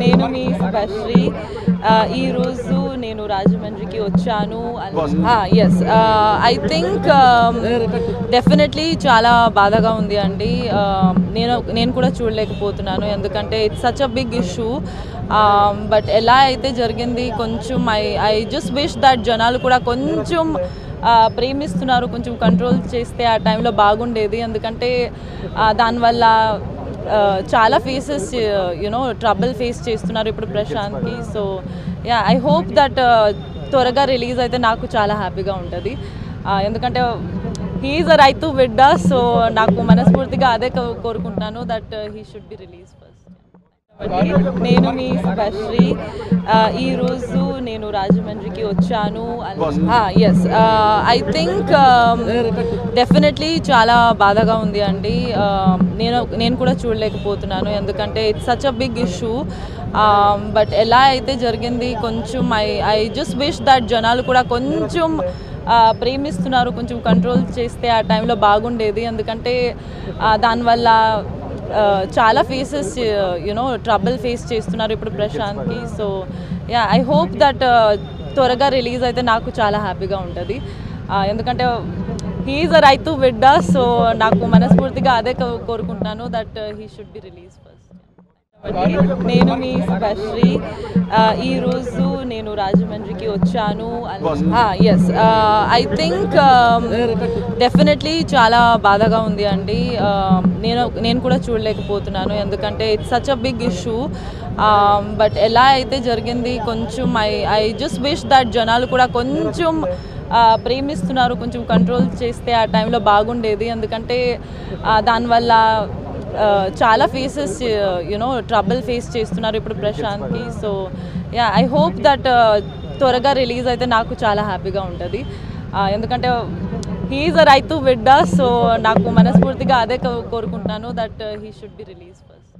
నేను మీ స్పెషరీ ఈ రోజు నేను రాజమండ్రికి వచ్చాను. ఎస్ ఐ థింక్ డెఫినెట్లీ చాలా బాధగా ఉంది అండి. నేను కూడా చూడలేకపోతున్నాను, ఎందుకంటే it's such a big issue. But ఎలా అయితే జరిగింది కొంచెం ఐ జస్ట్ విష్ దట్ జనాలు కూడా కొంచెం ప్రేమిస్తున్నారు, కొంచెం కంట్రోల్ చేస్తే ఆ టైంలో బాగుండేది. ఎందుకంటే దానివల్ల చాలా ఫేసెస్ ట్రబుల్ ఫేస్ చేస్తున్నారు ఇప్పుడు ప్రశాంత్కి. So yeah, I hope that త్వరగా రిలీజ్ అయితే నాకు చాలా హ్యాపీగా ఉంటుంది. ఎందుకంటే హీ ఈజ్ అ రైతు బిడ్డ. సో నాకు మనస్ఫూర్తిగా అదే కోరుకుంటున్నాను, that he should be release first. నేను మీ స్పెషరీ ఈ రోజు నేను రాజమండ్రికి వచ్చాను. ఎస్ ఐ థింక్ డెఫినెట్లీ చాలా బాధగా ఉంది అండి. నేను కూడా చూడలేకపోతున్నాను, ఎందుకంటే it's such a big issue. But ఎలా అయితే జరిగింది కొంచెం ఐ జస్ట్ విష్ దట్ జనాలు కూడా కొంచెం ప్రేమిస్తున్నారు, కొంచెం కంట్రోల్ చేస్తే ఆ టైంలో బాగుండేది. ఎందుకంటే దానివల్ల చాలా ఫేసెస్ ట్రబుల్ ఫేస్ చేస్తున్నారు ఇప్పుడు ప్రశాంత్కి. So yeah, I hope that త్వరగా రిలీజ్ అయితే నాకు చాలా హ్యాపీగా ఉంటుంది. ఎందుకంటే హీ ఈజ్ అ రైతు బిడ్డ. సో నాకు మనస్ఫూర్తిగా అదే కోరుకుంటున్నాను, that he should be release first. నేను మీ స్పెషరీ ఈ రోజు నేను రాజమండ్రికి వచ్చాను. ఎస్ ఐ థింక్ డెఫినెట్లీ చాలా బాధగా ఉంది అండి. నేను కూడా చూడలేకపోతున్నాను, ఎందుకంటే it's such a big issue. But ఎలా అయితే జరిగింది కొంచెం ఐ జస్ట్ విష్ దట్ జనాలు కూడా కొంచెం ప్రేమిస్తున్నారు, కొంచెం కంట్రోల్ చేస్తే ఆ టైంలో బాగుండేది. ఎందుకంటే దానివల్ల చాలా ఫేసెస్ ట్రబుల్ ఫేస్ చేస్తున్నారు ఇప్పుడు ప్రశాంత్కి. So yeah, I hope that త్వరగా రిలీజ్ అయితే నాకు చాలా హ్యాపీగా ఉంటుంది. ఎందుకంటే హీ ఈజ్ అ రైతు బిడ్డ. సో నాకు మనస్ఫూర్తిగా అదే కోరుకుంటున్నాను, that he should be release first.